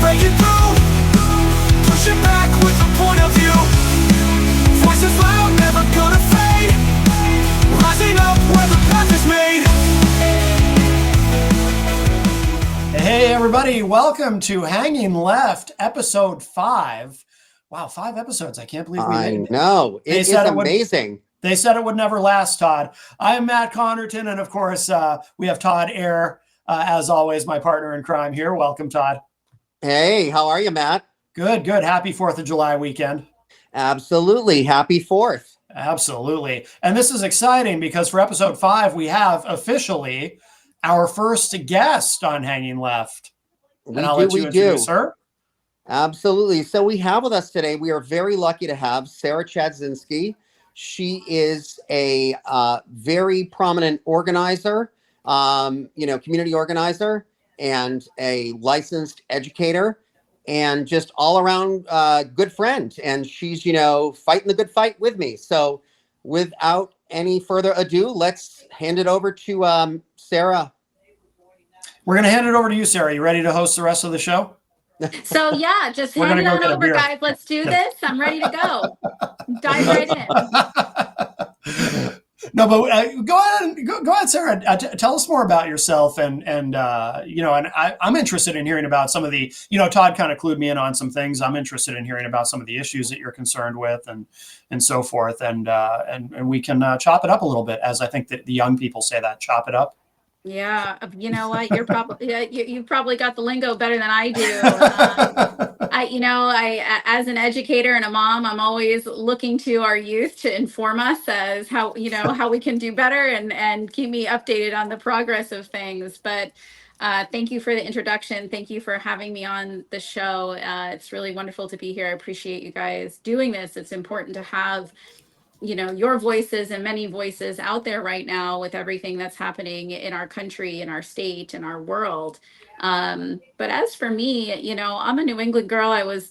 breaking through, pushing back with a point of view. Voices loud, never gonna fade, rising up where the path is made. Hey everybody, welcome to Hanging Left, episode 5. Wow, 5 episodes. I can't believe we made it. I know. It is amazing. They said it would never last, Todd. I am Matt Connerton, and of course, we have Todd Ayer, as always, my partner in crime here. Welcome, Todd. Hey, how are you, Matt? Good. Happy 4th of July weekend. Absolutely. Happy 4th. Absolutely. And this is exciting because for episode 5, we have officially our first guest on Hanging Left. And I'll let you introduce her. Absolutely. So we have with us today, we are very lucky to have Sarah Chadzynski. She is a very prominent organizer, community organizer, and a licensed educator, and just all around good friend. And she's, fighting the good fight with me. So without any further ado, let's hand it over to Sarah. We're going to hand it over to you, Sarah. You ready to host the rest of the show? So yeah, just hand it on over, guys. Let's do this. I'm ready to go. Dive right in. No, but go ahead, Sarah. Tell us more about yourself, and I'm interested in hearing about some of the, Todd kind of clued me in on some things. I'm interested in hearing about some of the issues that you're concerned with, and so forth, and we can chop it up a little bit, as I think that the young people say that, chop it up. Yeah, you know what? You're probably you probably got the lingo better than I do. I as an educator and a mom, I'm always looking to our youth to inform us as how we can do better and keep me updated on the progress of things. But thank you for the introduction. Thank you for having me on the show. It's really wonderful to be here. I appreciate you guys doing this. It's important to have your voices and many voices out there right now with everything that's happening in our country, in our state, in our world. But as for me, I'm a New England girl. I was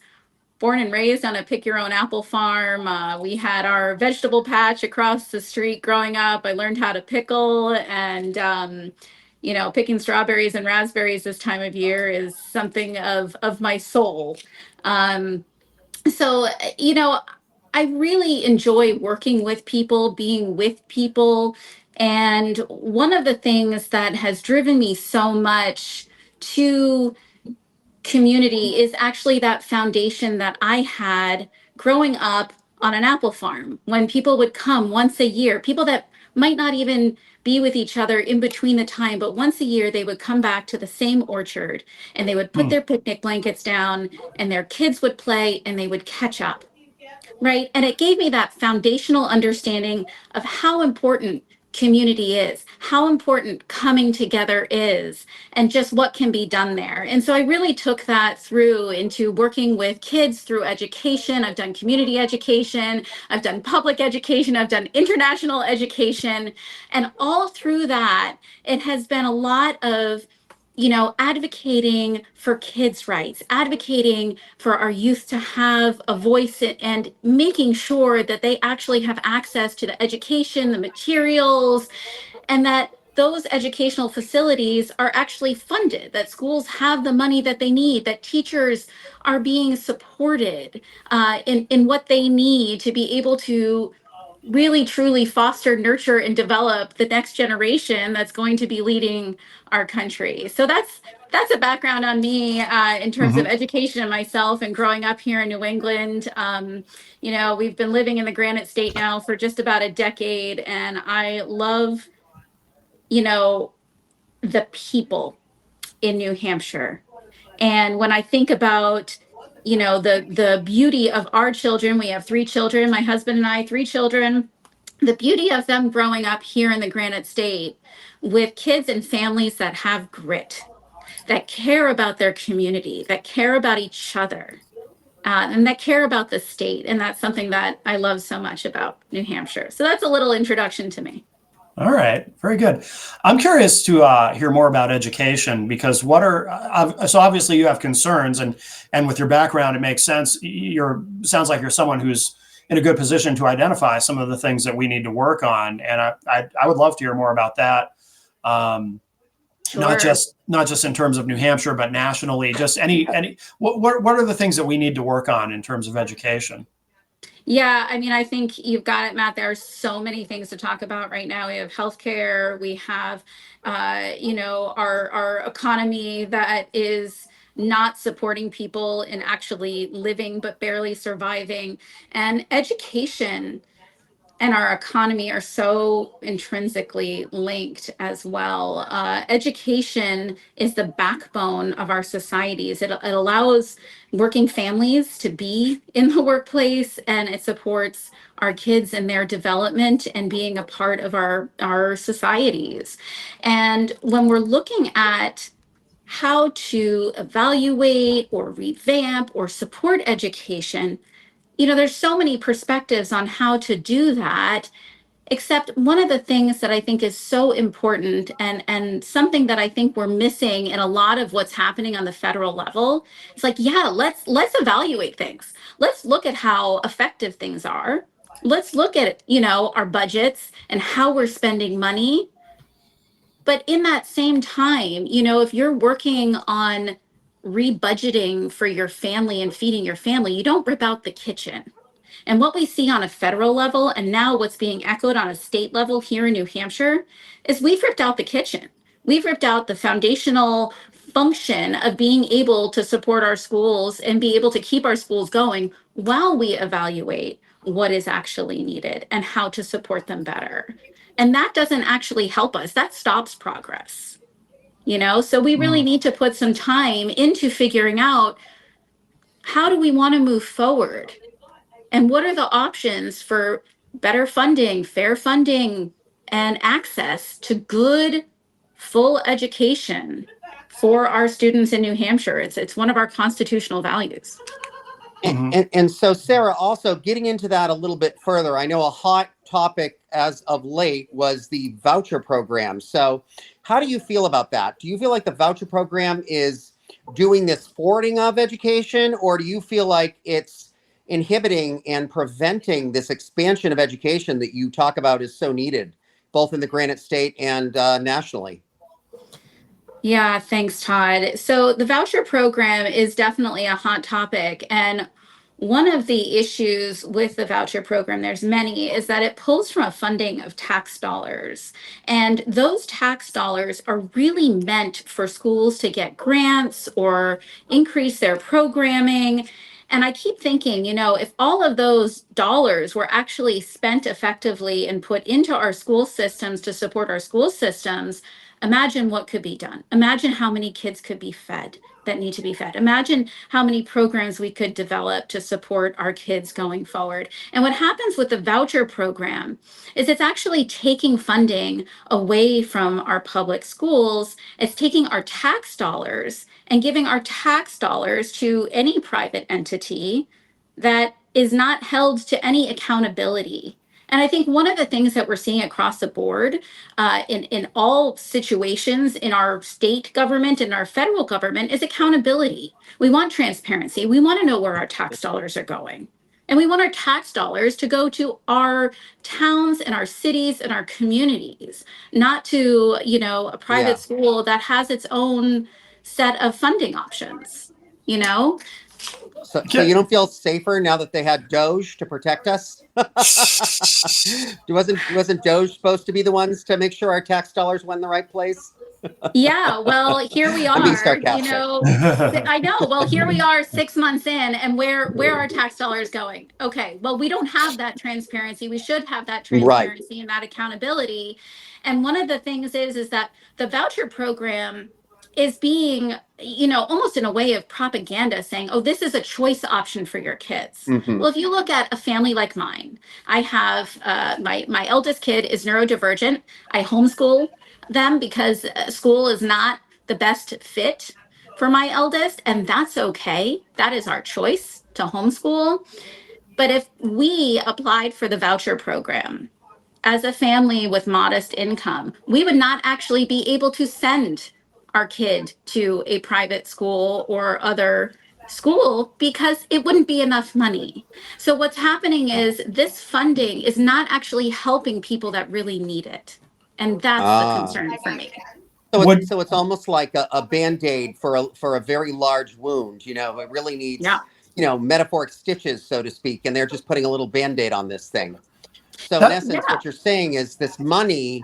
born and raised on a pick your own apple farm. We had our vegetable patch across the street growing up. I learned how to pickle, and picking strawberries and raspberries this time of year is something of my soul. I really enjoy working with people, being with people. And one of the things that has driven me so much to community is actually that foundation that I had growing up on an apple farm, when people would come once a year, people that might not even be with each other in between the time, but once a year they would come back to the same orchard, and they would put their picnic blankets down, and their kids would play, and they would catch up. Right. And it gave me that foundational understanding of how important community is, how important coming together is, and just what can be done there. And so I really took that through into working with kids through education. I've done community education, I've done public education, I've done international education. And all through that, it has been a lot of advocating for kids' rights, advocating for our youth to have a voice, and making sure that they actually have access to the education, the materials, and that those educational facilities are actually funded, that schools have the money that they need, that teachers are being supported in what they need to be able to really truly foster, nurture, and develop the next generation that's going to be leading our country. So that's a background on me in terms of education and myself and growing up here in New England. We've been living in the Granite State now for just about a decade, and I love, the people in New Hampshire. And when I think about the beauty of our children, we have 3 children, my husband and I, 3 children, the beauty of them growing up here in the Granite State with kids and families that have grit, that care about their community, that care about each other, and that care about the state. And that's something that I love so much about New Hampshire. So that's a little introduction to me. All right. Very good. I'm curious to hear more about education, because so obviously you have concerns, and with your background, it makes sense. Sounds like you're someone who's in a good position to identify some of the things that we need to work on. And I would love to hear more about that. Sure. Not just in terms of New Hampshire, but nationally. Just any what are the things that we need to work on in terms of education? Yeah, I mean, I think you've got it, Matt. There are so many things to talk about right now. We have healthcare, we have, our economy that is not supporting people in actually living, but barely surviving, and education and our economy are so intrinsically linked as well. Education is the backbone of our societies. It allows working families to be in the workplace, and it supports our kids in their development and being a part of our societies. And when we're looking at how to evaluate or revamp or support education, there's so many perspectives on how to do that. Except one of the things that I think is so important, and something that I think we're missing in a lot of what's happening on the federal level, it's like, yeah, let's evaluate things. Let's look at how effective things are. Let's look at, our budgets and how we're spending money. But in that same time, if you're working on rebudgeting for your family and feeding your family, you don't rip out the kitchen. And what we see on a federal level, and now what's being echoed on a state level here in New Hampshire, is we've ripped out the kitchen. We've ripped out the foundational function of being able to support our schools and be able to keep our schools going while we evaluate what is actually needed and how to support them better. And that doesn't actually help us, that stops progress. So we really Mm. need to put some time into figuring out, how do we want to move forward? And what are the options for better funding, fair funding, and access to good, full education for our students in New Hampshire? It's one of our constitutional values. Mhm. And so, Sarah, also getting into that a little bit further, I know a hot topic as of late was the voucher program. So, how do you feel about that? Do you feel like the voucher program is doing this forwarding of education, or do you feel like it's inhibiting and preventing this expansion of education that you talk about is so needed, both in the Granite State and nationally? Yeah, thanks, Todd. So the voucher program is definitely a hot topic. And one of the issues with the voucher program, there's many, is that it pulls from a funding of tax dollars. And those tax dollars are really meant for schools to get grants or increase their programming. And I keep thinking, if all of those dollars were actually spent effectively and put into our school systems to support our school systems, imagine what could be done. Imagine how many kids could be fed that need to be fed. Imagine how many programs we could develop to support our kids going forward. And what happens with the voucher program is it's actually taking funding away from our public schools. It's taking our tax dollars and giving our tax dollars to any private entity that is not held to any accountability. And I think one of the things that we're seeing across the board, in all situations in our state government and our federal government, is accountability. We want transparency. We want to know where our tax dollars are going. And we want our tax dollars to go to our towns and our cities and our communities, not to, a Yeah. private school that has its own set of funding options, you know? So you don't feel safer now that they had Doge to protect us? Wasn't Doge supposed to be the ones to make sure our tax dollars went in the right place? Yeah, well, here we I'm being are, sarcastic. I know. Well, here we are 6 months in, and where are tax dollars going? Okay, well, we don't have that transparency. We should have that Right. transparency and that accountability. And one of the things is that the voucher program is being, almost in a way of propaganda, saying, oh, this is a choice option for your kids. Hmm. Well, if you look at a family like mine, I have my eldest kid is neurodivergent. I homeschool them because school is not the best fit for my eldest, and that's okay. That is our choice to homeschool. But if we applied for the voucher program as a family with modest income, we would not actually be able to send our kid to a private school or other school because it wouldn't be enough money. So what's happening is this funding is not actually helping people that really need it. And that's the Ah. concern for me. So Would it's almost like a band-aid for a very large wound. It really needs, Yeah. metaphoric stitches, so to speak, and they're just putting a little band-aid on this thing. So in that essence, Yeah. what you're saying is this money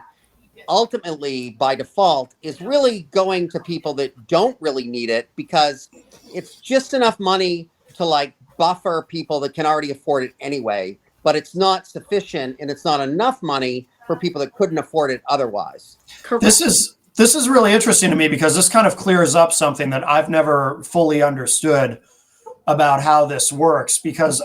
ultimately by default is really going to people that don't really need it because it's just enough money to like buffer people that can already afford it anyway, but it's not sufficient and it's not enough money for people that couldn't afford it otherwise. Correct. this is really interesting to me because this kind of clears up something that I've never fully understood about how this works. Because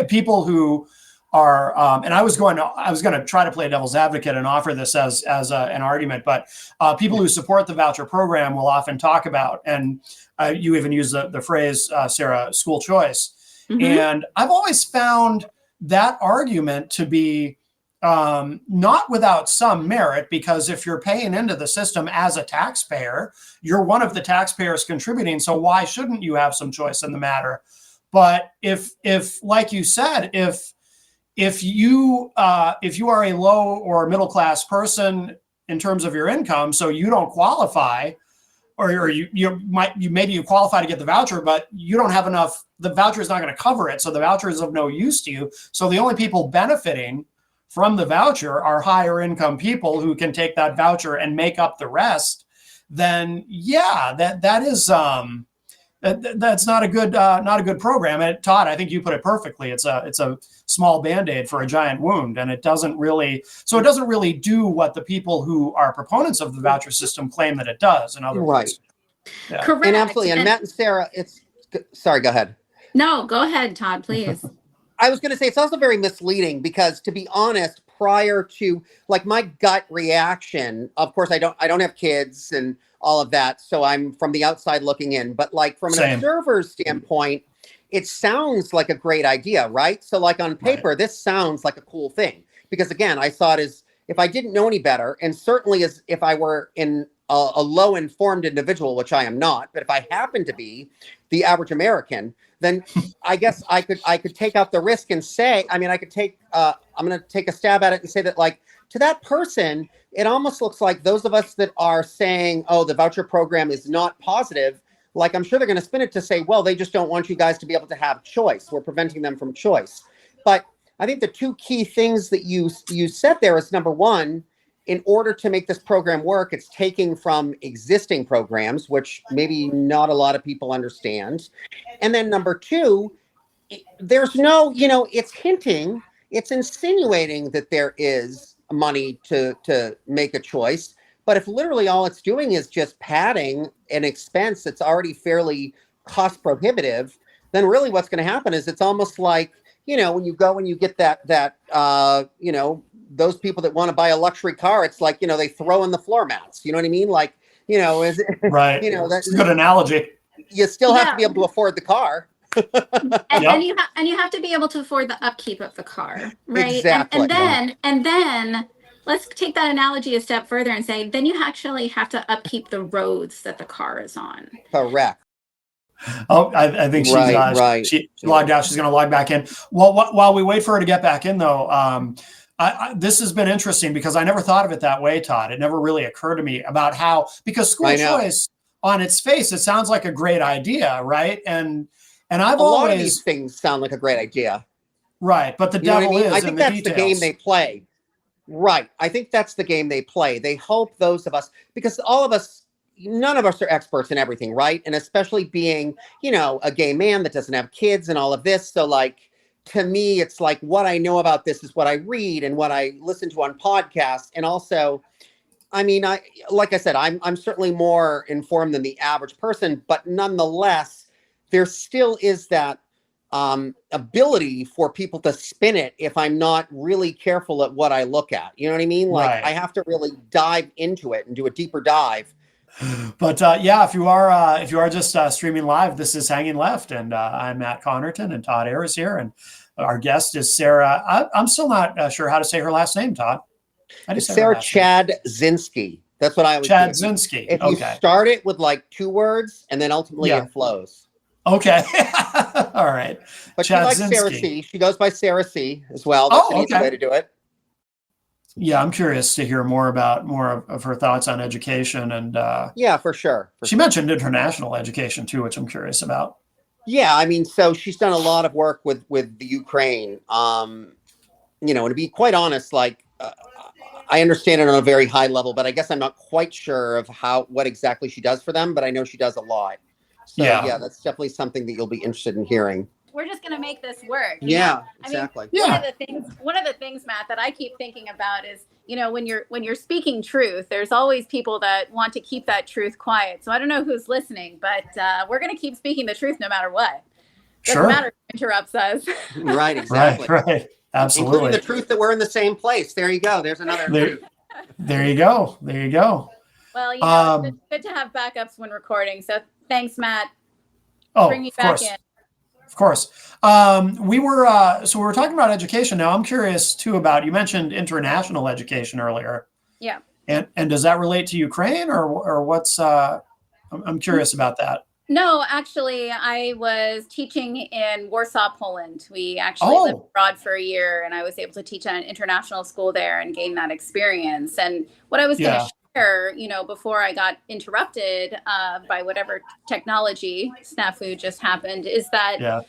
people who are, and I was going to try to play devil's advocate and offer this as an argument, but people who support the voucher program will often talk about, and you even use the phrase, Sarah, school choice. Mhm. And I've always found that argument to be not without some merit, because if you're paying into the system as a taxpayer, you're one of the taxpayers contributing. So why shouldn't you have some choice in the matter? But if like you said, if you are a low or middle class person in terms of your income, so you don't qualify, or you qualify to get the voucher, but you don't have enough, the voucher is not going to cover it, so the voucher is of no use to you. So the only people benefiting from the voucher are higher income people who can take that voucher and make up the rest. Then that is that's not a good program. And Todd, I think you put it perfectly. It's a small Band-Aid for a giant wound, and it doesn't really do what the people who are proponents of the voucher system claim that it does. In other Right. words, yeah. Correct. And absolutely. And Matt and Sarah, sorry, go ahead. No, go ahead, Todd, please. I was going to say it's also very misleading because, to be honest, prior to like my gut reaction, of course, I don't have kids and all of that, so I'm from the outside looking in. But like from an observer's standpoint, it sounds like a great idea, right? So like on paper, this sounds like a cool thing because again, I saw it as if I didn't know any better, and certainly as if I were in a low informed individual, which I am not, but if I happen to be the average American, then I guess I could take out the risk and say, I'm going to take a stab at it and say that like to that person, it almost looks like those of us that are saying, oh, the voucher program is not positive. Like, I'm sure they're going to spin it to say, well, they just don't want you guys to be able to have choice. We're preventing them from choice. But I think the two key things that you said there is, number one, in order to make this program work, it's taking from existing programs, which maybe not a lot of people understand. And then number two, there's no, it's hinting, it's insinuating that there is money to make a choice. But if literally all it's doing is just padding an expense that's already fairly cost prohibitive, then really what's going to happen is it's almost like, when you go and you get that those people that want to buy a luxury car, it's like, they throw in the floor mats. You know what I mean? Like, is it, right. That's a good analogy. You still have to be able to afford the car. And you have to be able to afford the upkeep of the car, right? Exactly. And then let's take that analogy a step further and say, then you actually have to upkeep the roads that the car is on. Correct. Oh, I think she logged out. She's going to log back in. Well, while we wait for her to get back in, though, this has been interesting because I never thought of it that way, Todd. It never really occurred to me about how, because school choice on its face, it sounds like a great idea, right? And I've always, a lot of these things sound like a great idea, right? But the devil is I think that's the game they play, right? I think that's the game they play. They hope those of us, because all of us, none of us are experts in everything, right? And especially being, a gay man that doesn't have kids and all of this. So like, to me, it's like what I know about this is what I read and what I listen to on podcasts. And also, like I said, I'm certainly more informed than the average person, but nonetheless, there still is that ability for people to spin it if I'm not really careful at what I look at. You know what I mean? Like I have to really dive into it and do a deeper dive. But if you are just streaming live, this is Hanging Left, and I'm Matt Connerton, and Todd Ayers here, and our guest is Sarah. I'm still not sure how to say her last name, Todd. It's Sarah Chadzynski. That's what I always Chadzynski. If you start it with like 2 words, and then ultimately it flows. Okay. All right. But she likes Sarah C. She goes by Sarah C. as well. That's an easy way to do it. Yeah, I'm curious to hear more about more of her thoughts on education, and Yeah, for sure. she mentioned international education too, which I'm curious about. Yeah, I mean, so she's done a lot of work with the Ukraine. And to be quite honest, like I understand it on a very high level, but I guess I'm not quite sure of what exactly she does for them. But I know she does a lot. So Yeah, yeah, that's definitely something that you'll be interested in hearing. We're just going to make this work. Yeah, I mean, exactly. yeah, one of the things, Matt, that I keep thinking about is, when you're speaking truth, there's always people that want to keep that truth quiet. So I don't know who's listening, but we're going to keep speaking the truth no matter what. Doesn't sure. matter who interrupts us. Right, Right, exactly. right. Including Absolutely. the truth that we're in the same place. There you go. There's another There, truth. there you go. There you go. Well, it's Um, good to have backups when recording. So thanks, Matt. oh, Bring me of back course. in. Of course. We were talking about education. Now I'm curious too about, you mentioned international education earlier. Yeah. And does that relate to Ukraine, or what's I'm curious about that. No, actually, I was teaching in Warsaw, Poland. We actually lived Oh, abroad for a year, and I was able to teach at an international school there and gain that experience. And what I was going yeah. to share, before I got interrupted by whatever technology snafu just happened, is that Yeah.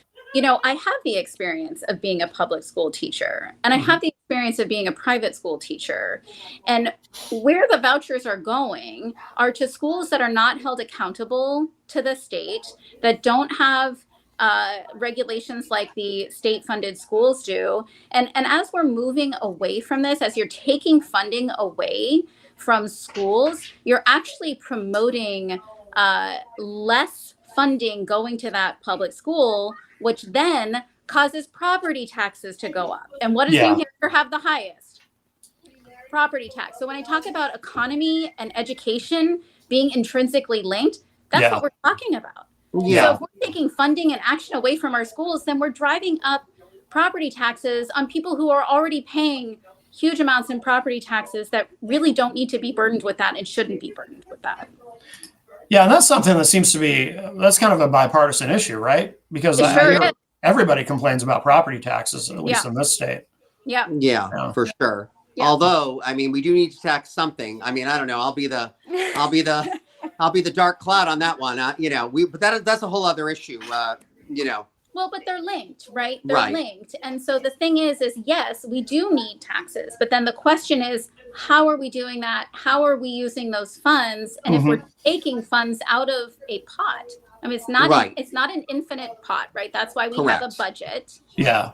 I have the experience of being a public school teacher, and I Mhm. have the experience of being a private school teacher. And where the vouchers are going are to schools that are not held accountable to the state, that don't have regulations like the state funded schools do. And as we're moving away from this, as you're taking funding away from schools, you're actually promoting less funding going to that public school, which then causes property taxes to go up. And what does New Yeah. Hampshire have the highest? Property tax. So when I talk about economy and education being intrinsically linked, that's Yeah. what we're talking about. So Yeah. if we're taking funding and action away from our schools, then we're driving up property taxes on people who are already paying huge amounts in property taxes that really don't need to be burdened with that and shouldn't be burdened with that. Yeah, and that's something that seems to be, that's kind of a bipartisan issue, right? Because It I sure hear is. everybody complains about property taxes, at least Yeah. in this state. Yeah. Yeah, Yeah. for sure. Yeah. Although, I mean, we do need to tax something. I mean, I don't know. I'll be the dark cloud on that one. But that's a whole other issue. Well, but they're linked, right? They're Right. linked. And so the thing is yes, we do need taxes. But then the question is, how are we doing that? How are we using those funds? And if we're taking funds out of a pot, I mean, Right. it's not an infinite pot, right? That's why we have a Correct. budget. Yeah.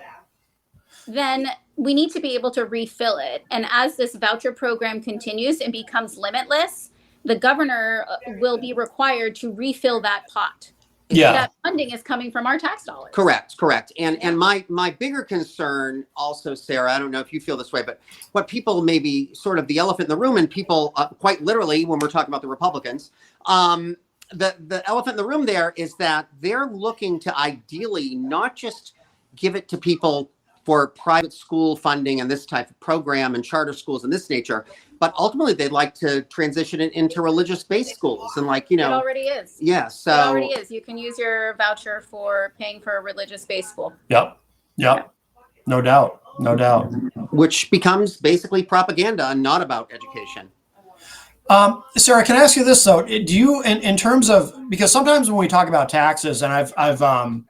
Then we need to be able to refill it. And as this voucher program continues and becomes limitless, the governor will be required to refill that pot. Yeah. That funding is coming from our tax dollars. Correct. And my bigger concern also, Sarah, I don't know if you feel this way, but what people maybe sort of the elephant in the room, and people quite literally when we're talking about the Republicans, the elephant in the room there is that they're looking to ideally not just give it to people for private school funding and this type of program and charter schools and this nature, but ultimately they'd like to transition it into religious-based schools and It already is. Yeah, so It already is. You can use your voucher for paying for a religious-based school. Yep. No doubt. No doubt. which becomes basically propaganda and not about education. Sarah, can I ask you this though? Do you, in terms of, because sometimes when we talk about taxes, and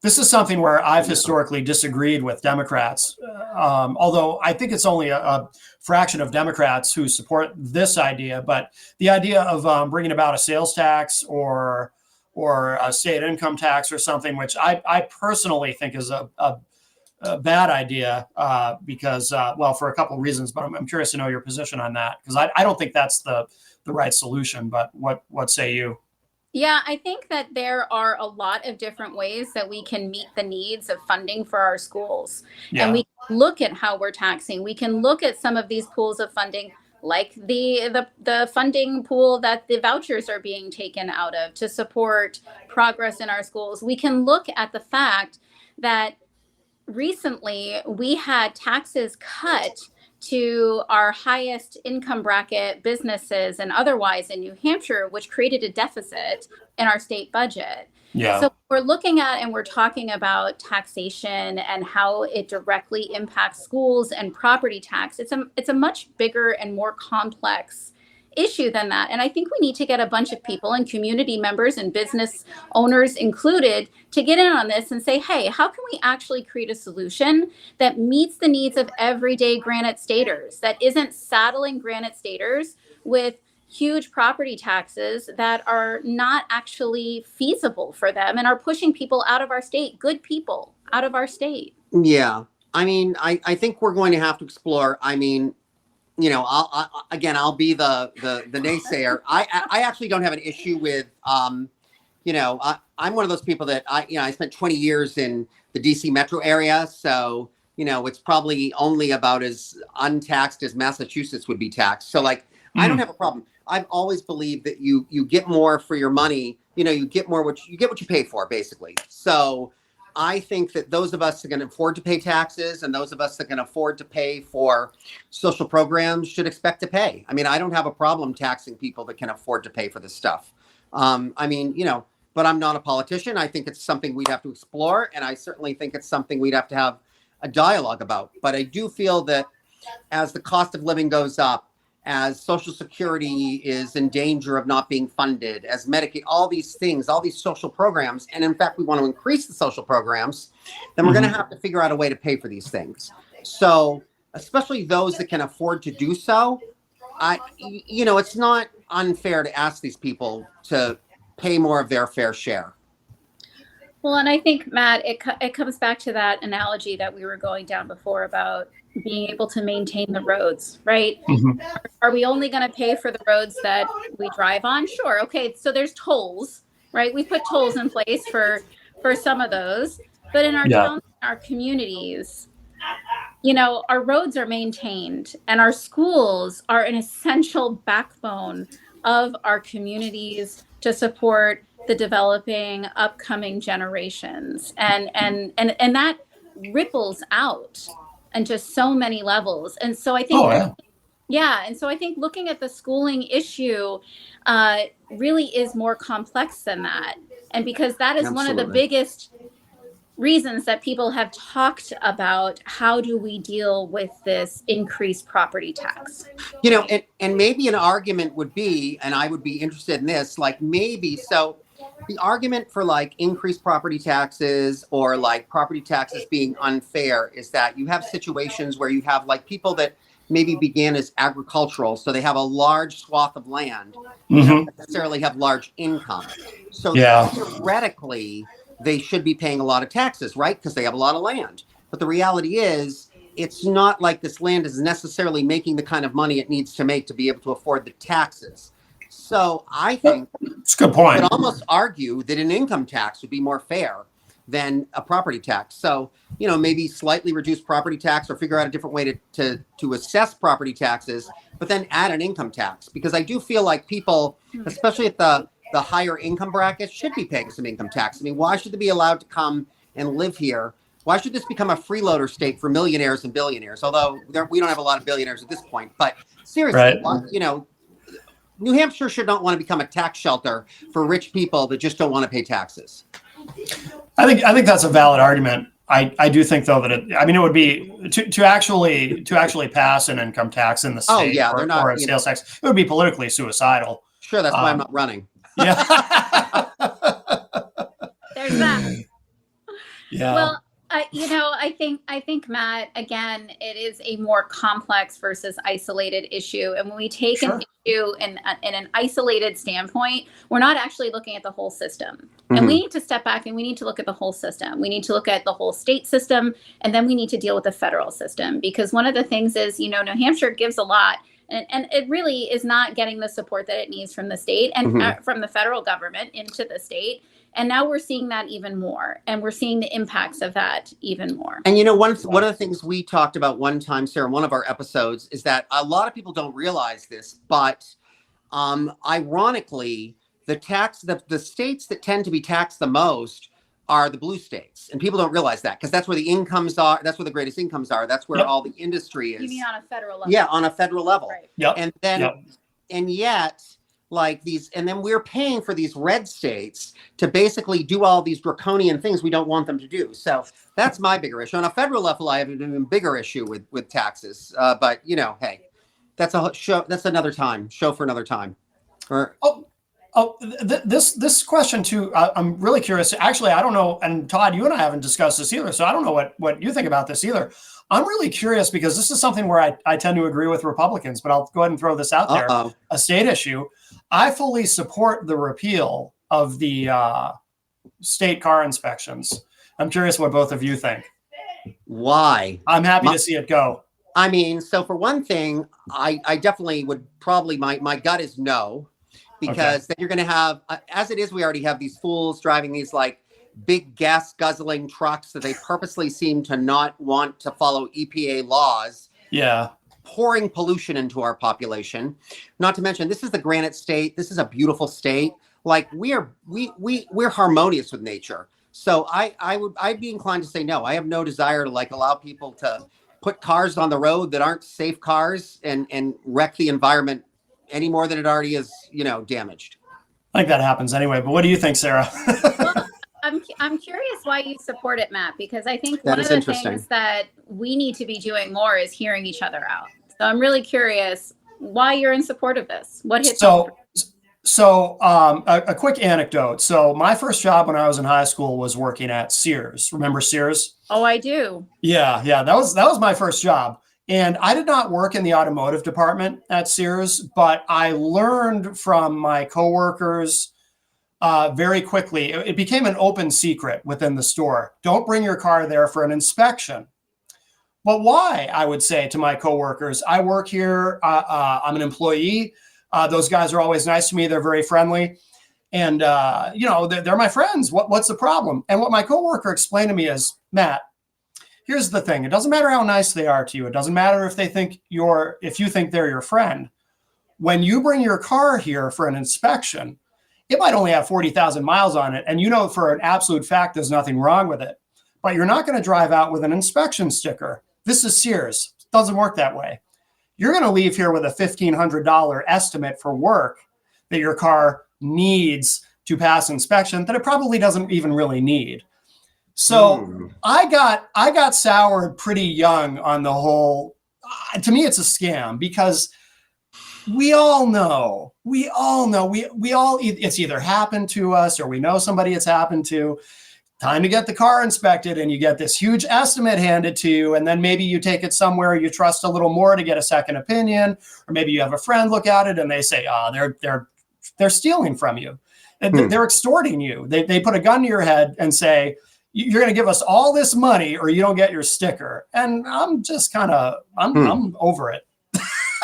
this is something where I've historically disagreed with Democrats, although I think it's only a fraction of Democrats who support this idea. But the idea of bringing about a sales tax or a state income tax or something, which I personally think is a bad idea because, well, for a couple of reasons. But I'm curious to know your position on that, because I don't think that's the right solution. But what say you? Yeah, I think that there are a lot of different ways that we can meet the needs of funding for our schools. Yeah. And we can look at how we're taxing. We can look at some of these pools of funding, like the funding pool that the vouchers are being taken out of to support progress in our schools. We can look at the fact that recently we had taxes cut to our highest income bracket businesses and otherwise in New Hampshire, which created a deficit in our state budget. Yeah. So we're looking at and we're talking about taxation and how it directly impacts schools and property tax. It's a much bigger and more complex issue than that. And I think we need to get a bunch of people and community members and business owners included to get in on this and say, hey, how can we actually create a solution that meets the needs of everyday Granite Staters, that isn't saddling Granite Staters with huge property taxes that are not actually feasible for them and are pushing people out of our state, good people out of our state. Yeah. I mean, I think we're going to have to explore. I mean, you know, I'll be the naysayer. I actually don't have an issue with, you know, I'm one of those people that I spent 20 years in the DC metro area. So, you know, it's probably only about as untaxed as Massachusetts would be taxed. So like, I don't have a problem. I've always believed that you get more for your money. You know, you get what you pay for, basically. So I think that those of us that can afford to pay taxes and those of us that can afford to pay for social programs should expect to pay. I mean, I don't have a problem taxing people that can afford to pay for this stuff. I mean, you know, but I'm not a politician. I think it's something we'd have to explore. And I certainly think it's something we'd have to have a dialogue about. But I do feel that as the cost of living goes up, as Social Security is in danger of not being funded, as Medicaid, all these things, all these social programs, and in fact, we want to increase the social programs, then we're going to have to figure out a way to pay for these things. So, especially those that can afford to do so, you know, it's not unfair to ask these people to pay more of their fair share. Well, and I think, Matt, it comes back to that analogy that we were going down before about being able to maintain the roads, right? Are we only going to pay for the roads that we drive on? Sure. Okay. So there's tolls, right? We put tolls in place for some of those, but in our towns, our communities, you know, our roads are maintained and our schools are an essential backbone of our communities to support the developing upcoming generations. And that ripples out and just so many levels. And so I think, and so I think looking at the schooling issue really is more complex than that. And because that is one of the biggest reasons that people have talked about, how do we deal with this increased property tax? You know, and maybe an argument would be, and I would be interested in this, like maybe, so the argument for like increased property taxes or like property taxes being unfair is that you have situations where you have like people that maybe began as agricultural, so they have a large swath of land, don't necessarily have large income. So theoretically, they should be paying a lot of taxes, right? Because they have a lot of land. But the reality is, it's not like this land is necessarily making the kind of money it needs to make to be able to afford the taxes. So I think it's a good point. I would almost argue that an income tax would be more fair than a property tax. So, you know, maybe slightly reduce property tax or figure out a different way to assess property taxes, but then add an income tax. Because I do feel like people, especially at the higher income brackets, should be paying some income tax. I mean, why should they be allowed to come and live here? Why should this become a freeloader state for millionaires and billionaires? Although we don't have a lot of billionaires at this point. But seriously, you know, New Hampshire should not want to become a tax shelter for rich people that just don't want to pay taxes. I think that's a valid argument. I do think though that it would be to actually pass an income tax in the state or a sales tax. It would be politically suicidal. Sure, that's why I'm not running. There's that. Yeah. Well, I think Matt, again, it is a more complex versus isolated issue. And when we take an issue in an isolated standpoint, we're not actually looking at the whole system. And we need to step back and we need to look at the whole system. We need to look at the whole state system, and then we need to deal with the federal system. Because one of the things is, you know, New Hampshire gives a lot. And it really is not getting the support that it needs from the state and from the federal government into the state. And now we're seeing that even more, and we're seeing the impacts of that even more. And you know, one of the things we talked about one time, Sarah, in one of our episodes, is that a lot of people don't realize this, but ironically, the states that tend to be taxed the most are the blue states. And people don't realize that because that's where the incomes are. That's where the greatest incomes are. That's where all the industry is. You mean on a federal level? Yeah, on a federal level. Right. Yep. And then, Yep. and yet, like these, and then we're paying for these red states to basically do all these draconian things we don't want them to do. So that's my bigger issue. On a federal level, I have an even bigger issue with taxes. But you know, hey, that's a show. That's another time. Show for another time. Or, This question too. I'm really curious. Actually, I don't know. And Todd, you and I haven't discussed this either, so I don't know what you think about this either. I'm really curious because this is something where I tend to agree with Republicans, but I'll go ahead and throw this out there. A state issue. I fully support the repeal of the state car inspections. I'm curious what both of you think. why? I'm happy to see it go. I mean, so for one thing, I definitely would probably, my gut is no, because then you're going to have, as it is, we already have these fools driving these like big gas guzzling trucks that they purposely seem to not want to follow EPA laws. Yeah. Pouring pollution into our population. Not to mention, this is the Granite State. This is a beautiful state. Like we're harmonious with nature. So I'd be inclined to say no. I have no desire to like allow people to put cars on the road that aren't safe cars and wreck the environment any more than it already is, you know, damaged. I think that happens anyway. But what do you think, Sarah? Well, I'm curious why you support it, Matt, because I think That one is of the interesting. things that we need to be doing more is hearing each other out. So I'm really curious why you're in support of this. What hits home? So a quick anecdote. So my first job when I was in high school was working at Sears. Remember Sears? Oh, I do. Yeah. That was my first job. And I did not work in the automotive department at Sears, but I learned from my coworkers very quickly. It became an open secret within the store. Don't bring your car there for an inspection. But why? I would say to my coworkers, I work here. I'm an employee. Those guys are always nice to me. They're very friendly. And, you know, they're my friends. What's the problem? And what my coworker explained to me is, Matt, here's the thing. It doesn't matter how nice they are to you. It doesn't matter if if you think they're your friend. When you bring your car here for an inspection, it might only have 40,000 miles on it. And you know for an absolute fact there's nothing wrong with it. But you're not going to drive out with an inspection sticker. This is Sears. It doesn't work that way. You're going to leave here with a $1,500 estimate for work that your car needs to pass inspection that it probably doesn't even really need. So I got soured pretty young on the whole. To me, it's a scam because we all know, it's either happened to us or we know somebody it's happened to. Time to get the car inspected and you get this huge estimate handed to you. And then maybe you take it somewhere you trust a little more to get a second opinion, or maybe you have a friend look at it and they say, they're stealing from you. They're extorting you. They put a gun to your head and say, you're going to give us all this money or you don't get your sticker. And I'm just I'm over it.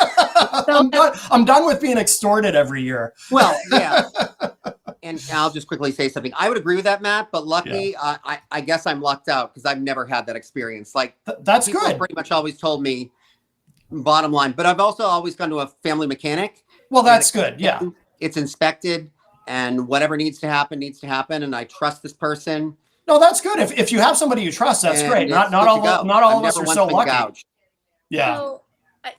I'm done with being extorted every year. Well, yeah. And I'll just quickly say something. I would agree with that, Matt, but luckily, I guess I'm lucked out because I've never had that experience. Like that's people good. Pretty much always told me bottom line, but I've also always gone to a family mechanic. Well, that's good. Yeah. It's inspected and whatever needs to happen. And I trust this person. No, that's good. If you have somebody you trust, that's great. Not all of us are so lucky. Gouged. Yeah. So,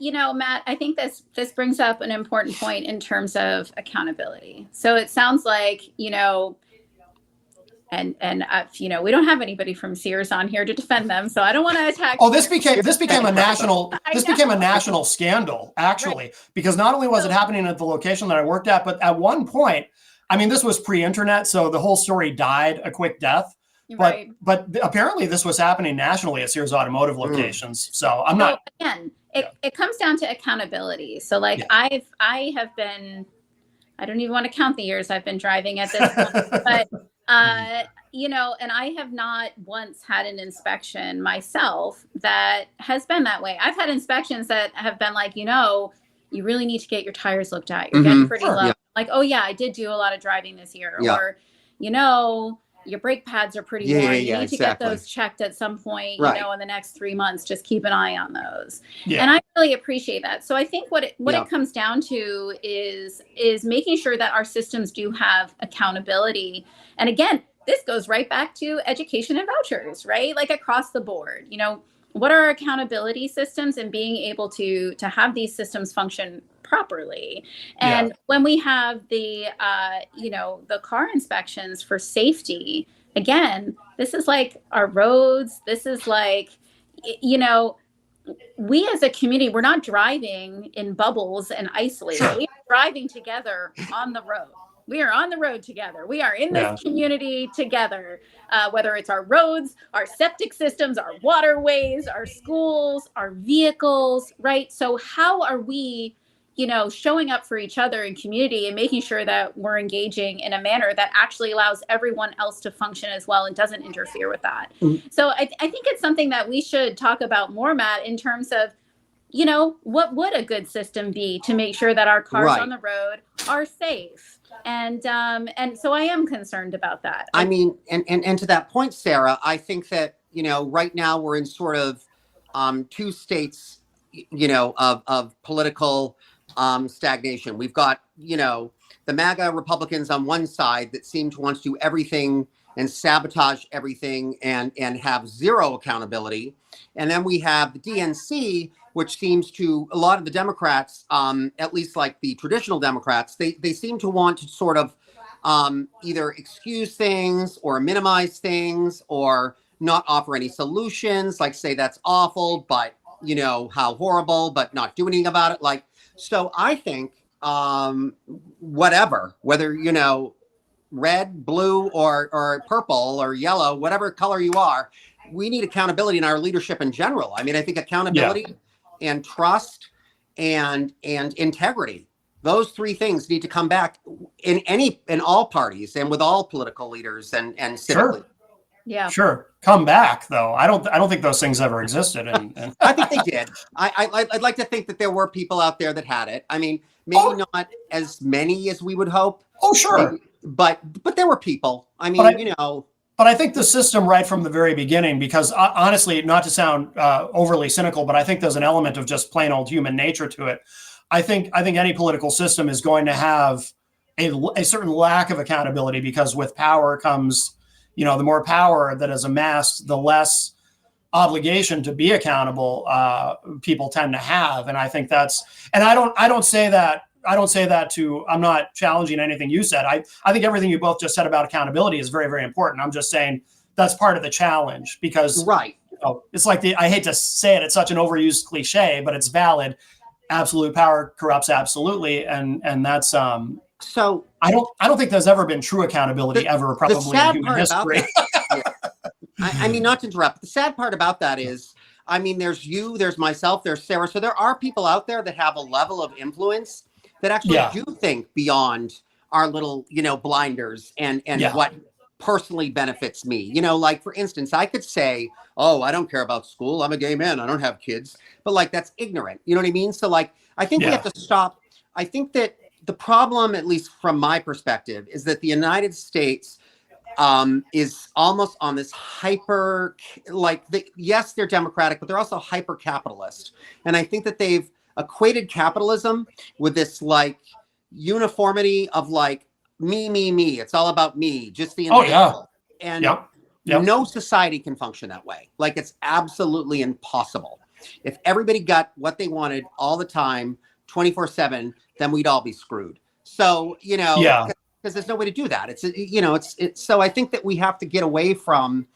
you know, Matt, I think this brings up an important point in terms of accountability. So it sounds like, you know, and you know, we don't have anybody from Sears on here to defend them, so I don't want to attack. Oh, this became a national scandal, actually, because not only was it happening at the location that I worked at, but at one point, I mean, this was pre-internet, so the whole story died a quick death. Right. But apparently this was happening nationally at Sears Automotive locations. So I'm not. Again, it comes down to accountability. So like I have been, I don't even want to count the years I've been driving at this point, but you know, and I have not once had an inspection myself that has been that way. I've had inspections that have been like, you know, you really need to get your tires looked at. You're getting pretty low. Yeah. Like, oh yeah, I did do a lot of driving this year. Yeah. Or, you know, your brake pads are pretty worn. You need to get those checked at some point, you know, in the next 3 months. Just keep an eye on those. Yeah. And I really appreciate that. So I think what it comes down to is making sure that our systems do have accountability. And again, this goes right back to education and vouchers, right? Like across the board, what are our accountability systems and being able to have these systems function properly. And when we have the the car inspections for safety, again, this is like our roads, this is like, we as a community, we're not driving in bubbles and isolated. Sure. We are driving together on the road. We are on the road together. We are in this community together, whether it's our roads, our septic systems, our waterways, our schools, our vehicles, right? So how are we, showing up for each other in community and making sure that we're engaging in a manner that actually allows everyone else to function as well and doesn't interfere with that? So I think it's something that we should talk about more, Matt, in terms of, what would a good system be to make sure that our cars on the road are safe? And so I am concerned about that. I mean, and to that point, Sarah, I think that, right now we're in sort of two states, of political stagnation. We've got, the MAGA Republicans on one side that seem to want to do everything and sabotage everything and have zero accountability. And then we have the DNC, which seems to, a lot of the Democrats, at least like the traditional Democrats, they seem to want to sort of either excuse things or minimize things or not offer any solutions, like say that's awful, but how horrible, but not do anything about it. Like, so I think whether, red, blue, or purple or yellow, whatever color you are, we need accountability in our leadership in general. I mean, I think accountability and trust and integrity, those three things need to come back in all parties and with all political leaders and civic leaders. Yeah, sure. Come back, though. I don't think those things ever existed. And I think they did. I'd like to think that there were people out there that had it. I mean, maybe not as many as we would hope. Oh, sure. Maybe, but there were people. I mean, But I think the system right from the very beginning, because honestly, not to sound overly cynical, but I think there's an element of just plain old human nature to it. I think any political system is going to have a certain lack of accountability, because with power comes, the more power that is amassed, the less obligation to be accountable people tend to have. And I think and I don't say that I'm not challenging anything you said. I think everything you both just said about accountability is very, very important. I'm just saying that's part of the challenge, because it's like I hate to say it, it's such an overused cliche, but it's valid. Absolute power corrupts absolutely. And that's so I don't think there's ever been true accountability ever, probably in human history. I mean, not to interrupt, the sad part about that is, I mean, there's you, there's myself, there's Sarah. So there are people out there that have a level of influence that actually do think beyond our little, blinders and what personally benefits me. Like, for instance, I could say, oh, I don't care about school. I'm a gay man. I don't have kids. But like, that's ignorant. You know what I mean? So like, I think we have to stop. I think that the problem, at least from my perspective, is that the United States is almost on this hyper, yes, they're democratic, but they're also hyper capitalist. And I think that they've equated capitalism with this like uniformity of like me. It's all about me, just the individual. And no society can function that way. Like, it's absolutely impossible. If everybody got what they wanted all the time, 24/7, then we'd all be screwed. So, because there's no way to do that. It's so I think that we have to get away from,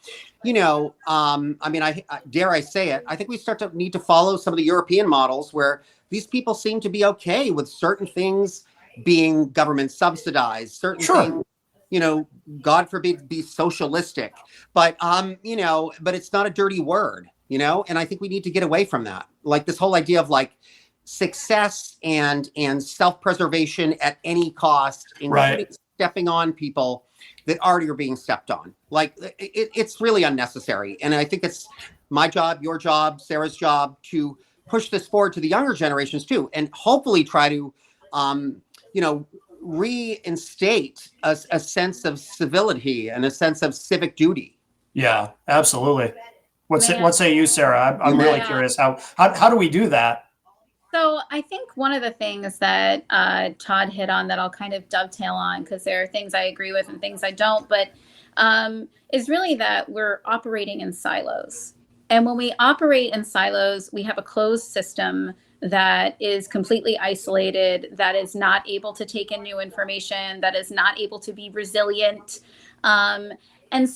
I mean, I dare I say it, I think we need to follow some of the European models where these people seem to be okay with certain things being government subsidized, certain things, God forbid, be socialistic, but it's not a dirty word, and I think we need to get away from that. Like, this whole idea of like success and self-preservation at any cost, including stepping on people that already are being stepped on. Like, it's really unnecessary. And I think it's my job, your job, Sarah's job to push this forward to the younger generations too, and hopefully try to, reinstate a sense of civility and a sense of civic duty. Yeah, absolutely. What say you, Sarah? I'm really curious. How do we do that? So I think one of the things that Todd hit on that I'll kind of dovetail on, because there are things I agree with and things I don't, but is really that we're operating in silos. And when we operate in silos, we have a closed system that is completely isolated, that is not able to take in new information, that is not able to be resilient. Um, and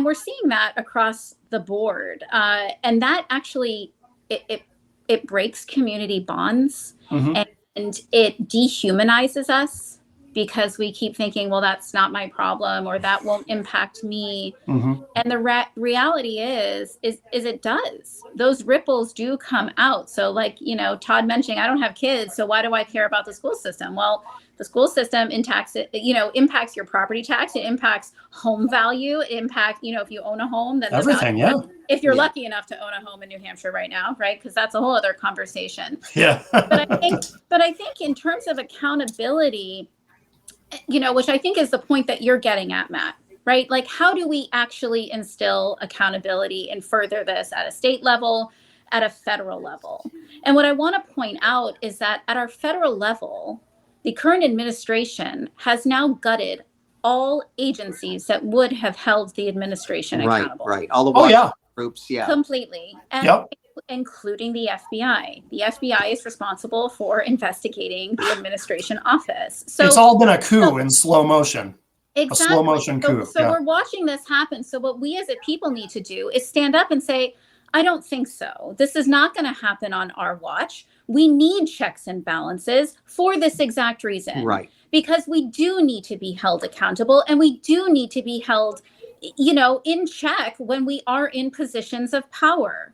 we're seeing that across the board. And that actually, it breaks community bonds, Hmm. and it dehumanizes us because we keep thinking, well, that's not my problem, or that won't impact me. Hmm. And the reality is it does. Those ripples do come out. So, like, Todd mentioning, I don't have kids, so why do I care about the school system? Well, the school system impacts your property tax. It impacts home value. It impacts, if you own a home, then the value. Everything. Yeah. If you're Yeah. lucky enough to own a home in New Hampshire right now, right? Because that's a whole other conversation. Yeah. But I think in terms of accountability, which I think is the point that you're getting at, Matt, right? Like, how do we actually instill accountability and further this at a state level, at a federal level? And what I want to point out is that at our federal level, the current administration has now gutted all agencies that would have held the administration accountable. Right. All the Oh, yeah. groups. Yeah. Completely. And Yep. including the FBI. The FBI is responsible for investigating the administration office. So It's all been a coup in slow motion. exactly. A slow motion coup. So we're watching this happen. So what we as a people need to do is stand up and say, I don't think so. This is not going to happen on our watch. We need checks and balances for this exact reason. Right. Because we do need to be held accountable, and we do need to be held, in check when we are in positions of power.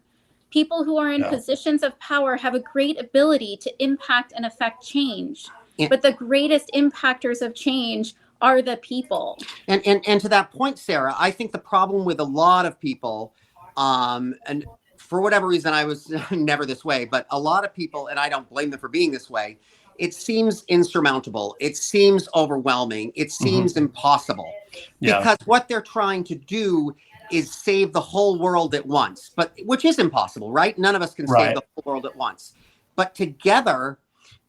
People who are in positions of power have a great ability to impact and affect change. Yeah. But the greatest impactors of change are the people. And to that point, Sarah, I think the problem with a lot of people, and for whatever reason, I was never this way, but a lot of people, and I don't blame them for being this way, it seems insurmountable. It seems overwhelming. It seems impossible. Yeah. Because what they're trying to do is save the whole world at once, but which is impossible, right? None of us can save the whole world at once. But together,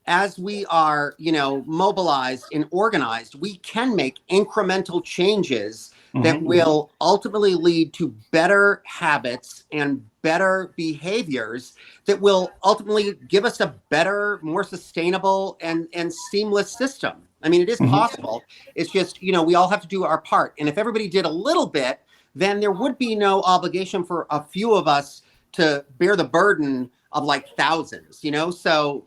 as we are, mobilized and organized, we can make incremental changes that will ultimately lead to better habits and better behaviors that will ultimately give us a better, more sustainable and seamless system. I mean, it is possible. It's just, we all have to do our part. And if everybody did a little bit, then there would be no obligation for a few of us to bear the burden of like thousands, So,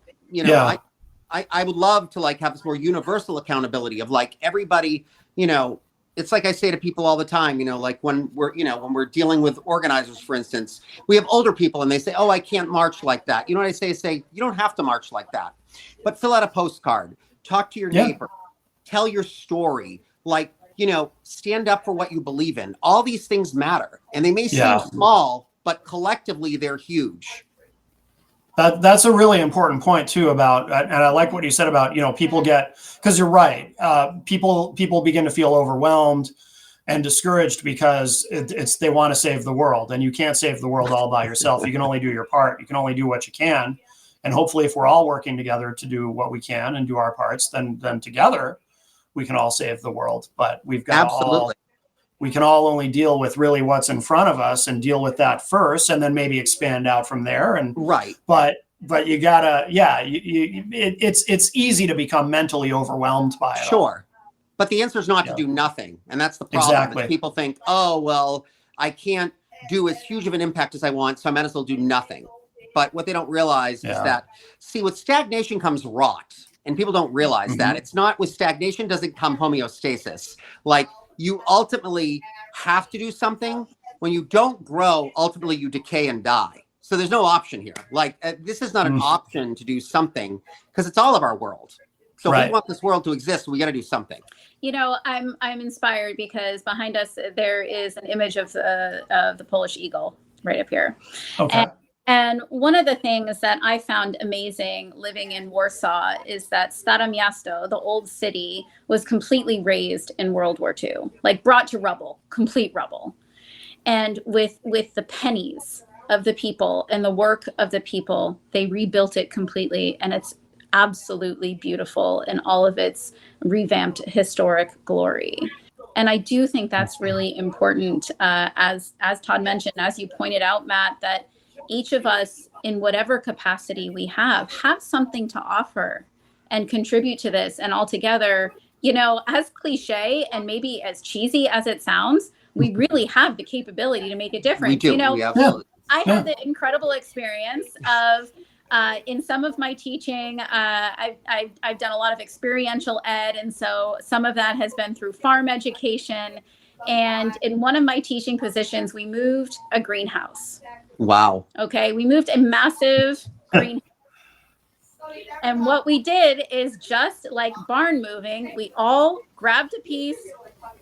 I would love to like have this more universal accountability of like everybody, it's like I say to people all the time, like when we're dealing with organizers, for instance, we have older people and they say, oh, I can't march like that. You know what I say? You don't have to march like that, but fill out a postcard, talk to your neighbor, tell your story, like, stand up for what you believe in. All these things matter, and they may seem small, but collectively they're huge. That's a really important point too about, and I like what you said about, people because you're right. People begin to feel overwhelmed and discouraged because they want to save the world, and you can't save the world all by yourself. You can only do your part. You can only do what you can. And hopefully if we're all working together to do what we can and do our parts, then together we can all save the world. But we've got we can all only deal with really what's in front of us and deal with that first, and then maybe expand out from there. And but you gotta, it's easy to become mentally overwhelmed by it. Sure. But the answer is not to do nothing. And that's the problem. Exactly. People think, oh, well, I can't do as huge of an impact as I want, so I might as well do nothing. But what they don't realize is that, with stagnation comes rot. And people don't realize that. It's not, with stagnation doesn't come homeostasis. Like, you ultimately have to do something. When you don't grow, ultimately you decay and die. So there's no option here. Like, this is not an option to do something, because it's all of our world. So if we want this world to exist, we got to do something. I'm inspired because behind us there is an image of the Polish eagle right up here. Okay. And one of the things that I found amazing living in Warsaw is that Stare Miasto, the old city, was completely razed in World War II, like brought to rubble, complete rubble. And with the pennies of the people and the work of the people, they rebuilt it completely, and it's absolutely beautiful in all of its revamped historic glory. And I do think that's really important, as Todd mentioned, as you pointed out, Matt, that each of us, in whatever capacity we have something to offer and contribute to this. And altogether, as cliche and maybe as cheesy as it sounds, we really have the capability to make a difference. We do. We absolutely. I had the incredible experience of, in some of my teaching, I've done a lot of experiential ed. And so some of that has been through farm education. And in one of my teaching positions, we moved a greenhouse. Wow. Okay. We moved a massive greenhouse. And what we did is, just like barn moving, we all grabbed a piece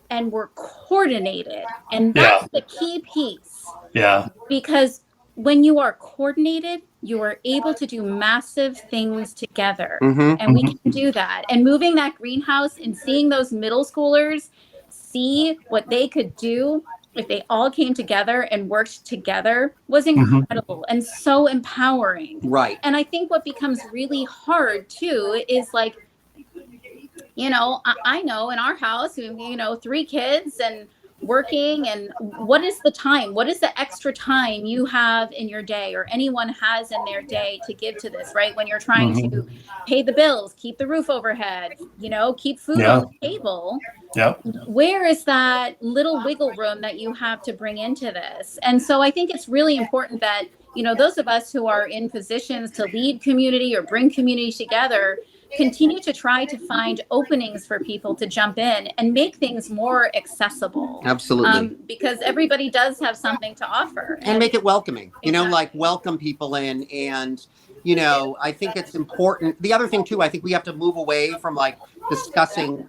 and were coordinated. And that's the key piece. Yeah. Because when you are coordinated, you are able to do massive things together. And we can do that. And moving that greenhouse and seeing those middle schoolers see what they could do if they all came together and worked together was incredible and so empowering. Right. And I think what becomes really hard too is, like, I know in our house, 3 kids and working, and what is the time? What is the extra time you have in your day, or anyone has in their day, to give to this, right? When you're trying to pay the bills, keep the roof overhead, keep food on the table. Yeah. Where is that little wiggle room that you have to bring into this? And so I think it's really important that, those of us who are in positions to lead community or bring community together continue to try to find openings for people to jump in and make things more accessible. Absolutely. Because everybody does have something to offer. And make it welcoming, like welcome people in. And, I think it's important. The other thing too, I think we have to move away from like discussing,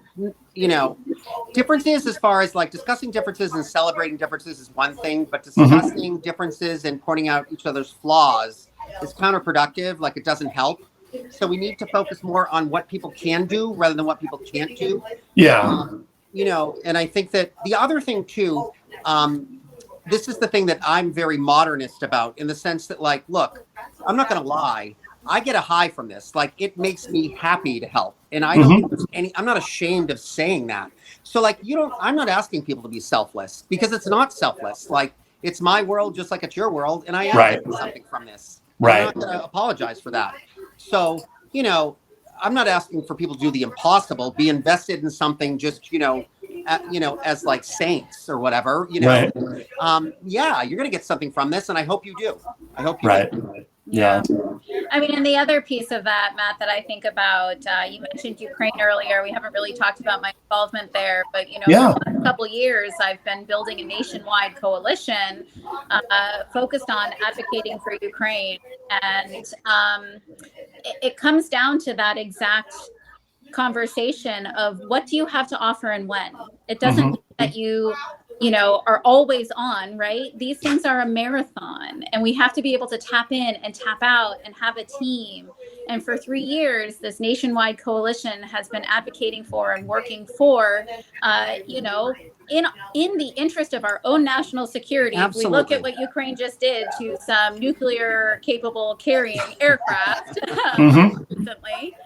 differences, as far as like discussing differences and celebrating differences is one thing, but discussing differences and pointing out each other's flaws is counterproductive. Like, it doesn't help. So we need to focus more on what people can do rather than what people can't do. Yeah. And I think that the other thing too, this is the thing that I'm very modernist about, in the sense that, like, look, I'm not going to lie. I get a high from this. Like, it makes me happy to help. And I don't think there's I'm not ashamed of saying that. So like, I'm not asking people to be selfless, because it's not selfless. Like, it's my world, just like it's your world. And I am getting something from this. Right. I'm not going to apologize for that. So, I'm not asking for people to do the impossible, be invested in something just, as like saints or whatever, Right. You're going to get something from this. And I hope you do. I hope you do. Yeah. I mean, and the other piece of that, Matt, that I think about, you mentioned Ukraine earlier. We haven't really talked about my involvement there, but, for the last couple of years, I've been building a nationwide coalition focused on advocating for Ukraine. And it comes down to that exact conversation of, what do you have to offer and when? It doesn't mean that you are always on, right? These things are a marathon, and we have to be able to tap in and tap out and have a team. And for 3 years, this nationwide coalition has been advocating for and working for, in the interest of our own national security. Absolutely. If we look at what Ukraine just did to some nuclear capable carrying aircraft recently.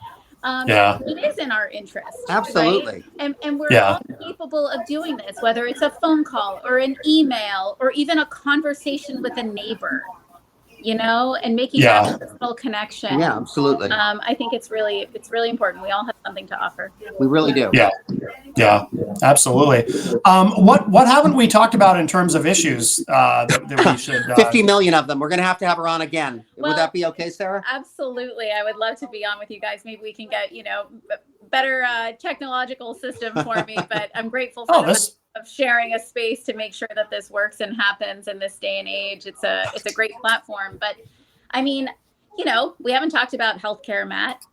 It is in our interest. Absolutely. Right? And we're all capable of doing this, whether it's a phone call or an email or even a conversation with a neighbor, and making that personal connection. Yeah, absolutely. I think it's really important. We all have something to offer. We really do. Yeah, absolutely. What haven't we talked about in terms of issues that we should? 50 million of them. We're going to have her on again. Well, would that be okay, Sarah? Absolutely. I would love to be on with you guys. Maybe we can get, better technological system for me, but I'm grateful for of sharing a space to make sure that this works and happens in this day and age. It's a great platform. But I mean, we haven't talked about healthcare, Matt.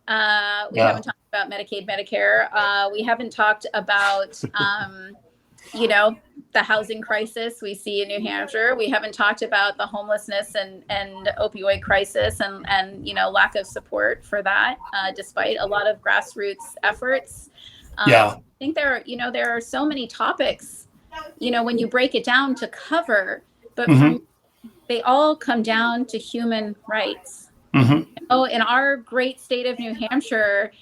We haven't talked about Medicaid, Medicare. We haven't talked about, the housing crisis we see in New Hampshire. We haven't talked about the homelessness and opioid crisis and lack of support for that, despite a lot of grassroots efforts. I think there are so many topics, when you break it down to cover, but they all come down to human rights. Hmm. Oh, in our great state of New Hampshire,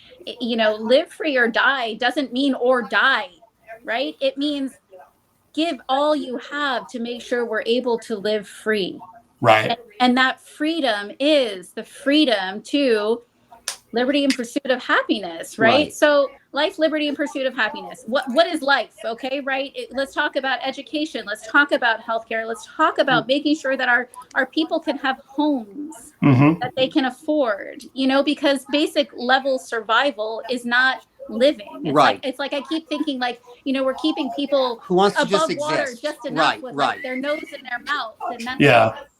live free or die doesn't mean or die, right? It means give all you have to make sure we're able to live free. Right. And that freedom is the freedom to liberty in pursuit of happiness, right? So life, liberty, and pursuit of happiness. What is life? Okay, right? Let's talk about education. Let's talk about healthcare. Let's talk about making sure that our people can have homes Hmm. that they can afford, because basic level survival is not living. It's like I keep thinking like, we're keeping people Who wants to just above water exist? just enough with like their nose in their mouth, and that's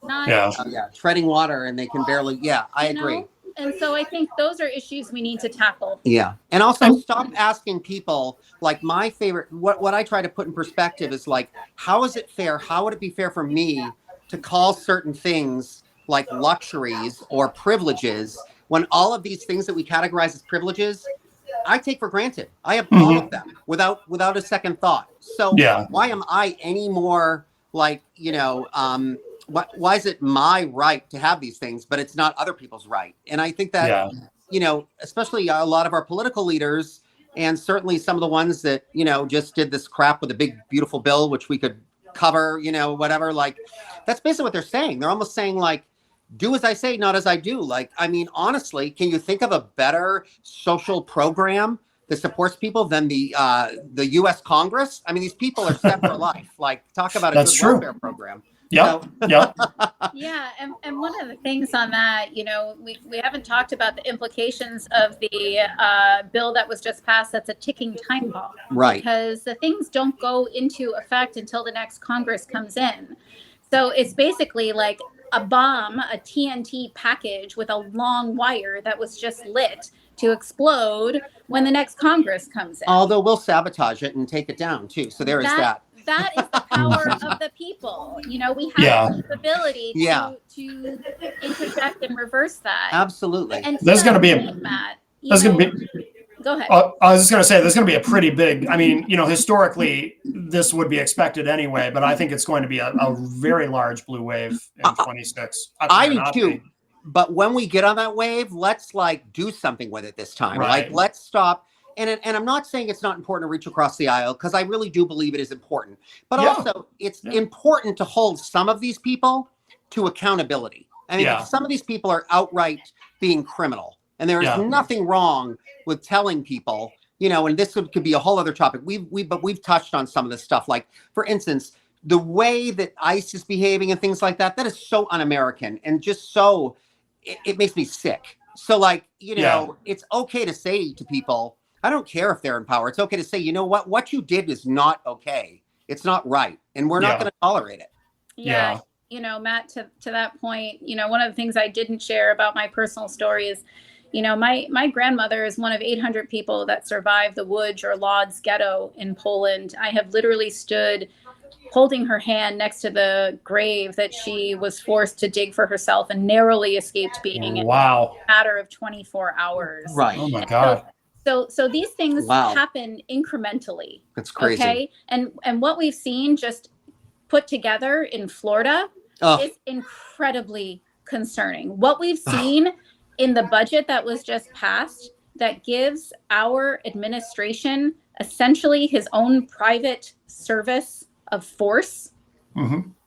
not Treading water and they can barely. Yeah, I agree. And so I think those are issues we need to tackle. Yeah. And also stop asking people, like my favorite, what I try to put in perspective is like, how is it fair? How would it be fair for me to call certain things like luxuries or privileges when all of these things that we categorize as privileges, I take for granted. I have all of them without a second thought. So why am I any more like, why is it my right to have these things, but it's not other people's right? And I think that, especially a lot of our political leaders, and certainly some of the ones that, just did this crap with a big, beautiful bill, which we could cover, whatever, like, that's basically what they're saying. They're almost saying like, do as I say, not as I do. Like, I mean, honestly, can you think of a better social program that supports people than the U.S. Congress? I mean, these people are set for life. Like, talk about a good welfare program. Yeah. Yeah. And one of the things on that, we haven't talked about the implications of the bill that was just passed. That's a ticking time bomb. Right. Because the things don't go into effect until the next Congress comes in. So it's basically like a bomb, a TNT package with a long wire that was just lit to explode when the next Congress comes in. Although we'll sabotage it and take it down too. So there is that. That is the power of the people. We have the capability to interject and reverse that. Absolutely. And there's going to be Matt. Go ahead. I was just going to say, there's going to be a pretty big, I mean, historically, this would be expected anyway, but I think it's going to be a very large blue wave in 26. I do too. But when we get on that wave, let's like do something with it this time. Right. Like, let's stop. And I'm not saying it's not important to reach across the aisle, because I really do believe it is important. But also, it's important to hold some of these people to accountability. I mean, some of these people are outright being criminal. And there is nothing wrong with telling people, and this could be a whole other topic. We've touched on some of this stuff. Like, for instance, the way that ICE is behaving and things like that, that is so un-American and just so, it makes me sick. So like, it's okay to say to people, I don't care if they're in power. It's okay to say, what you did is not okay. It's not right. And we're not going to tolerate it. Yeah. Matt, to that point, one of the things I didn't share about my personal story is, my grandmother is one of 800 people that survived the Łódź or Lodz ghetto in Poland. I have literally stood holding her hand next to the grave that she was forced to dig for herself and narrowly escaped being in a matter of 24 hours. Right. Oh my God. So these things happen incrementally. That's crazy. Okay. And what we've seen just put together in Florida is incredibly concerning. What we've seen in the budget that was just passed that gives our administration essentially his own private service of force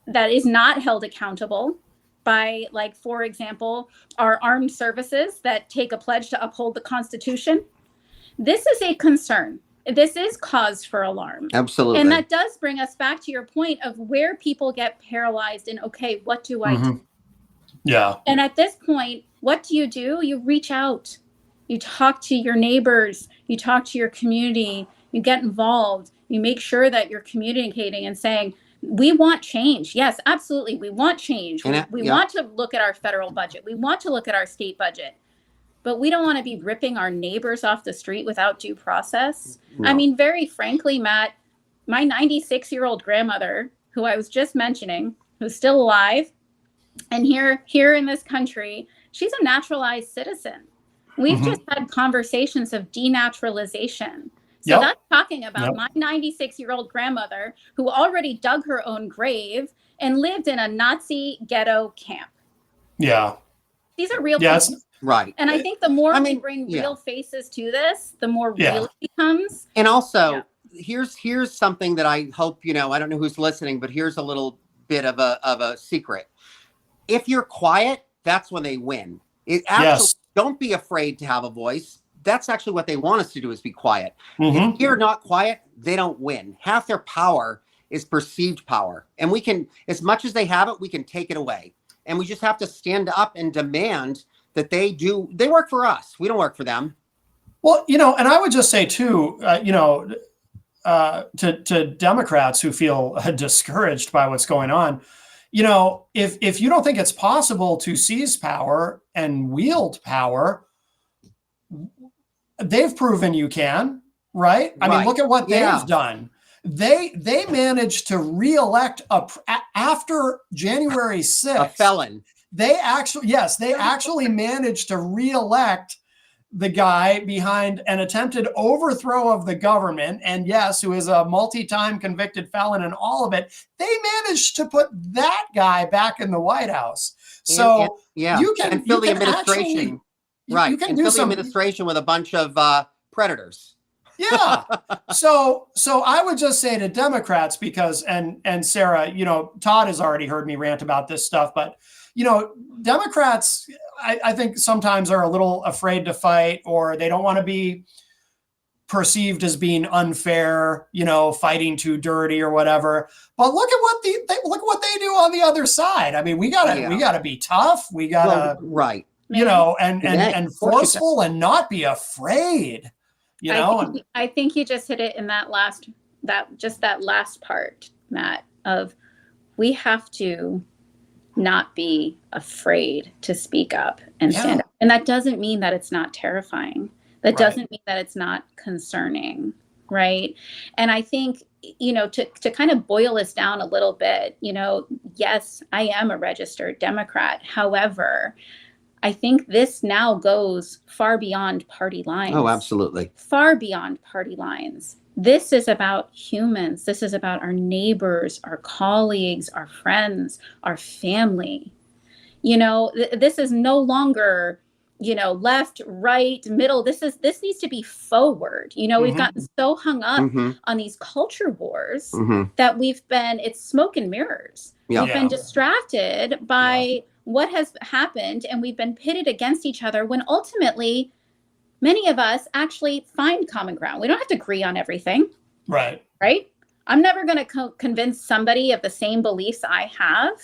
that is not held accountable by, like, for example, our armed services that take a pledge to uphold the Constitution. This is a concern. This is cause for alarm. Absolutely. And that does bring us back to your point of where people get paralyzed in, okay, what do I do? Yeah. And at this point, what do? You reach out. You talk to your neighbors. You talk to your community. You get involved. You make sure that you're communicating and saying, we want change. Yes, absolutely. We want change. We want to look at our federal budget. We want to look at our state budget. But we don't want to be ripping our neighbors off the street without due process. No. I mean, very frankly, Matt, my 96-year-old grandmother, who I was just mentioning, who's still alive, and here in this country, she's a naturalized citizen. We've just had conversations of denaturalization. So Yep. that's talking about Yep. my 96-year-old grandmother who already dug her own grave and lived in a Nazi ghetto camp. Yeah. These are real Yeah. people. Right. And I think the more I we mean, bring yeah. real faces to this, the more Yeah. real it becomes. And also, here's something that I hope, I don't know who's listening, but here's a little bit of a secret. If you're quiet, that's when they win. It actually, Yes. don't be afraid to have a voice. That's actually what they want us to do, is be quiet. Mhm. If you're not quiet, they don't win. Half their power is perceived power. And we can, as much as they have it, we can take it away. And we just have to stand up and demand that they work for us. We don't work for them. Well, and I would just say too, to Democrats who feel discouraged by what's going on, if you don't think it's possible to seize power and wield power, they've proven you can, right? I mean, look at what they've done. They managed to reelect after January 6th. A felon. They actually managed to reelect the guy behind an attempted overthrow of the government, and yes, who is a multi-time convicted felon and all of it. They managed to put that guy back in the White House. So you can fill the administration, actually, right? You can and do fill some the administration with a bunch of predators. Yeah. So I would just say to Democrats, because and Sarah, Todd has already heard me rant about this stuff, but Democrats, I think sometimes are a little afraid to fight, or they don't want to be perceived as being unfair, fighting too dirty or whatever. But look at what they do on the other side. I mean, we gotta be tough. We gotta right. And forceful and not be afraid. I think you just hit it in that last part, Matt, of we have to not be afraid to speak up and stand up. And that doesn't mean that it's not terrifying. That doesn't mean that it's not concerning, right? And I think, to kind of boil this down a little bit, yes, I am a registered Democrat. However, I think this now goes far beyond party lines. Oh, absolutely. Far beyond party lines. This is about humans. This is about our neighbors, our colleagues, our friends, our family. This is no longer, left, right, middle. This needs to be forward. We've gotten so hung up on these culture wars that it's smoke and mirrors. Yeah. We've been distracted by what has happened, and we've been pitted against each other when ultimately many of us actually find common ground. We don't have to agree on everything. Right. I'm never going to convince somebody of the same beliefs I have,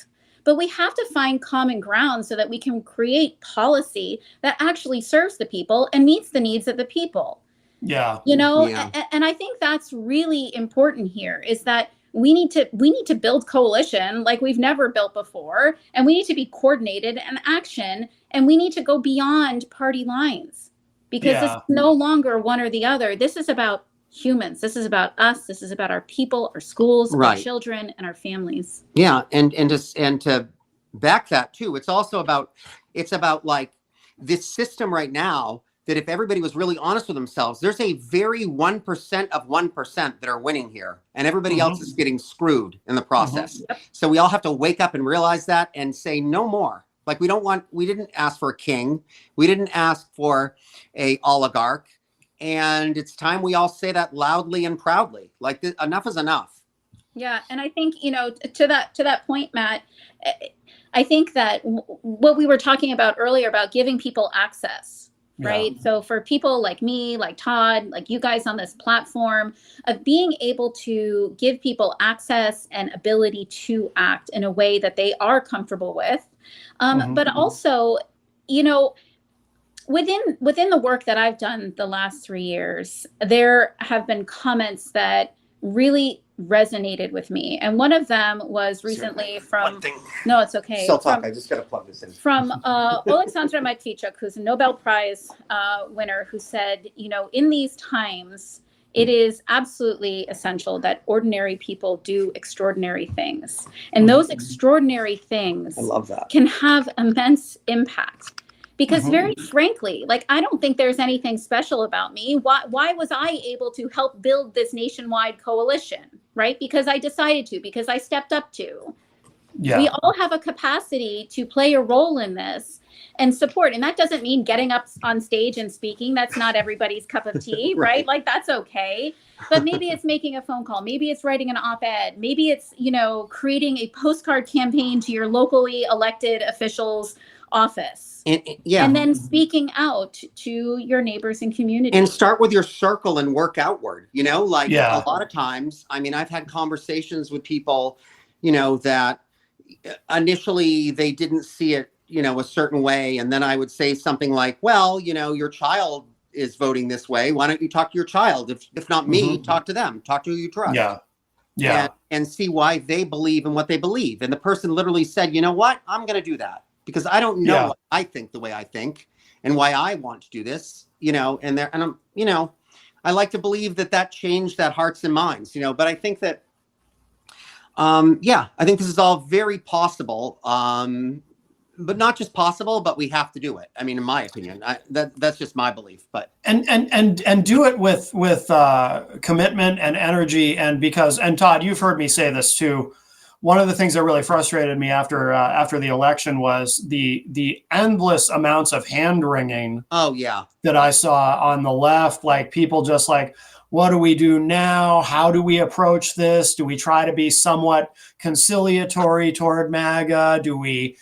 but we have to find common ground so that we can create policy that actually serves the people and meets the needs of the people. Yeah. And I think that's really important here, is that we need to build coalition like we've never built before, and we need to be coordinated in action, and we need to go beyond party lines, because this is no longer one or the other. This is about humans. This is about us. This is about our people, our schools, our children, and our families. Yeah, and to back that too, it's about like this system right now, that if everybody was really honest with themselves, there's a very 1% of 1% that are winning here, and everybody else is getting screwed in the process. Yep. So we all have to wake up and realize that and say no more. Like we didn't ask for a king. We didn't ask for a oligarch. And it's time we all say that loudly and proudly. Like enough is enough. Yeah. And I think, to that point, Matt, I think that what we were talking about earlier about giving people access, right? So for people like me, like Todd, like you guys on this platform, of being able to give people access and ability to act in a way that they are comfortable with. But also, within the work that I've done the last 3 years, there have been comments that really resonated with me. And one of them was recently from, no, it's okay. Still talk, I just got to plug this in. From Oleksandra Matvichuk, who's a Nobel Prize winner, who said, in these times, it is absolutely essential that ordinary people do extraordinary things. And those extraordinary things, I love that, can have immense impact. Because Mhm. very frankly, like, I don't think there's anything special about me. Why was I able to help build this nationwide coalition, right? Because I decided to, because I stepped up to. We Yeah. all have a capacity to play a role in this and support. And that doesn't mean getting up on stage and speaking. That's not everybody's cup of tea, right? Right. Like, that's okay. But maybe it's making a phone call. Maybe it's writing an op-ed. Maybe it's, you know, creating a postcard campaign to your locally elected official's office. Yeah. And then speaking out to your neighbors and community. And start with your circle and work outward, you know, like Yeah. a lot of times, I mean, I've had conversations with people, you know, that initially they didn't see it, you know, a certain way. And then I would say something like, well, you know, your child is voting this way. Why don't you talk to your child? If not me, Mhm. talk to them, talk to who you trust. Yeah. Yeah. And see why they believe in what they believe. And the person literally said, you know what, I'm going to do that because I don't know Yeah. what I think the way I think and why I want to do this, you know, and I'm, you know, I like to believe that changed that hearts and minds, you know, but I think that, yeah, I think this is all very possible. But not just possible, but we have to do it. I mean, in my opinion, that's just my belief. But and do it with commitment and energy, and Todd, you've heard me say this too. One of the things that really frustrated me after the election was the endless amounts of hand wringing. Oh yeah, that I saw on the left, like people just like, what do we do now? How do we approach this? Do we try to be somewhat conciliatory toward MAGA? Do we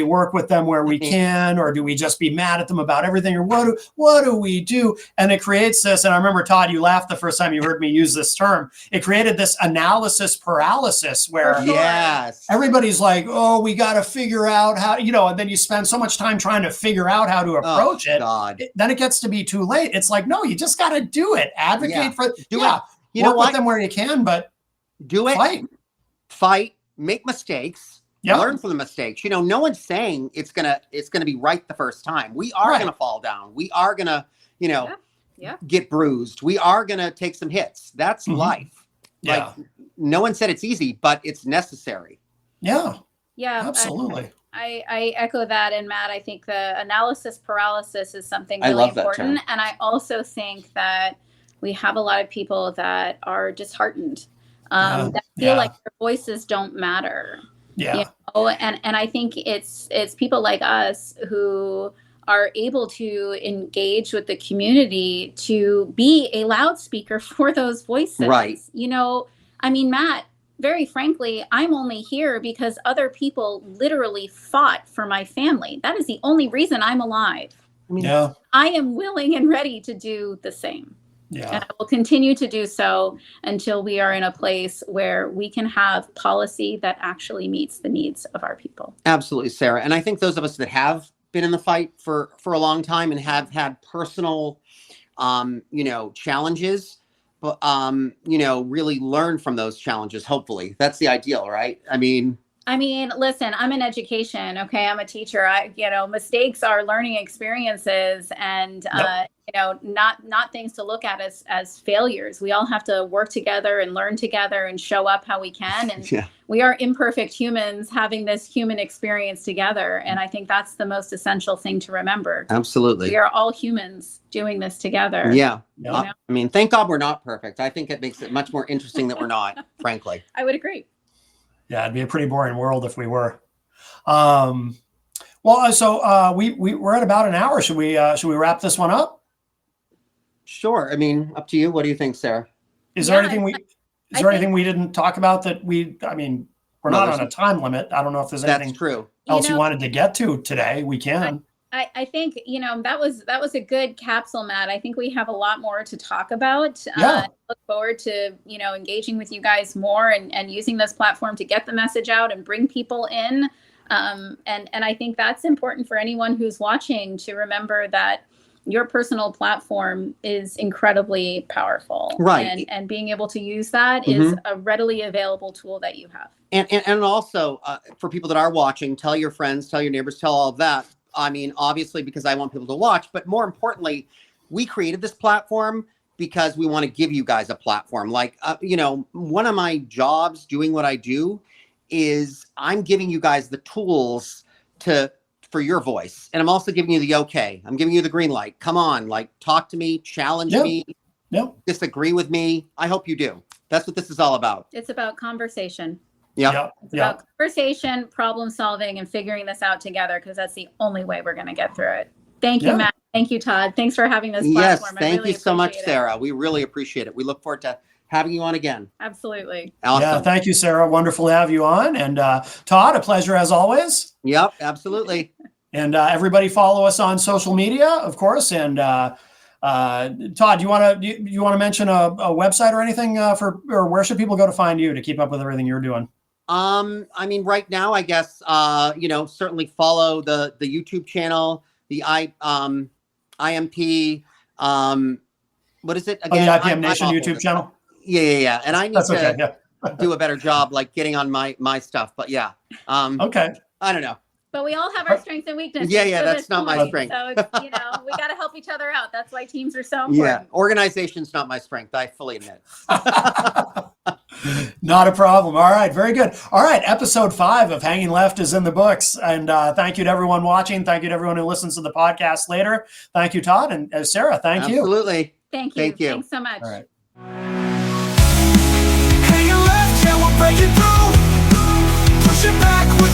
work with them where we can, or do we just be mad at them about everything? Or what do we do? And it creates this, and I remember, Todd, you laughed the first time you heard me use this term. It created this analysis paralysis where yes, everybody's like, oh, we got to figure out how, you know, and then you spend so much time trying to figure out how to approach it. God. Then it gets to be too late. It's like, no, you just got to do it. Advocate for it. Do it. You work know what? with them where you can, but do it. Fight, make mistakes. Yep. Learn from the mistakes. You know, no one's saying it's gonna be right the first time. We are gonna fall down. We are gonna, you know, get bruised. We are gonna take some hits. That's life. Yeah. Like, no one said it's easy, but it's necessary. Yeah. Yeah. Absolutely. I echo that. And Matt, I think the analysis paralysis is something really important. And I also think that we have a lot of people that are disheartened, that feel like their voices don't matter. Yeah. You know? And I think it's people like us who are able to engage with the community to be a loudspeaker for those voices. Right. You know, I mean, Matt, very frankly, I'm only here because other people literally fought for my family. That is the only reason I'm alive. I mean, I am willing and ready to do the same. Yeah. And I will continue to do so until we are in a place where we can have policy that actually meets the needs of our people. Absolutely, Sarah. And I think those of us that have been in the fight for a long time and have had personal, you know, challenges, but, you know, really learn from those challenges. Hopefully that's the ideal, right? I mean, listen, I'm in education. Okay. I'm a teacher. You know, mistakes are learning experiences and, you know, not things to look at as failures. We all have to work together and learn together and show up how we can. And we are imperfect humans having this human experience together. And I think that's the most essential thing to remember. Absolutely. We are all humans doing this together. Yeah. You know? I mean, thank God we're not perfect. I think it makes it much more interesting that we're not, frankly. I would agree. Yeah, it'd be a pretty boring world if we were. Well, so we're at about an hour. Should we wrap this one up? Sure. I mean, up to you. What do you think, Sarah? Is there anything we didn't talk about that I mean, we're not on a time limit. I don't know if there's anything else you wanted to get to today. We can. I think, you know, that was a good capsule, Matt. I think we have a lot more to talk about. Look forward to, you know, engaging with you guys more and using this platform to get the message out and bring people in. And I think that's important for anyone who's watching to remember that your personal platform is incredibly powerful. Right. And being able to use that is a readily available tool that you have. And also for people that are watching, tell your friends, tell your neighbors, tell all of that. I mean, obviously, because I want people to watch, but more importantly, we created this platform because we want to give you guys a platform. Like, you know, one of my jobs doing what I do is I'm giving you guys the tools to for your voice. And I'm also giving you the okay. I'm giving you the green light. Come on, like talk to me, challenge me, disagree with me. I hope you do. That's what this is all about. It's about conversation. Yeah. It's about conversation, problem solving, and figuring this out together, because that's the only way we're going to get through it. Thank you, Matt. Thank you, Todd. Thanks for having this platform. Yes, thank you so much, Sarah. We really appreciate it. We look forward to having you on again. Absolutely. Awesome. Yeah, thank you, Sarah. Wonderful to have you on. And Todd, a pleasure as always. Yep, absolutely. And everybody follow us on social media, of course. And Todd, you want to mention a website or anything or where should people go to find you to keep up with everything you're doing? I mean, right now, I guess, certainly follow the YouTube channel, the IMP, what is it again? The IPM Nation YouTube channel. Yeah. And I need to do a better job, like getting on my stuff. But yeah. Okay. I don't know. But we all have our strengths and weaknesses. Yeah, that's not my strength. So, we got to help each other out. That's why teams are so important. Yeah, organization's not my strength. I fully admit. Not a problem. All right, very good. All right, episode 5 of Hanging Left is in the books. And thank you to everyone watching. Thank you to everyone who listens to the podcast later. Thank you, Todd. And Sarah, thank you. Absolutely. Thank you. Thanks so much. All right. Hanging left, yeah, we're breaking through. Pushing back with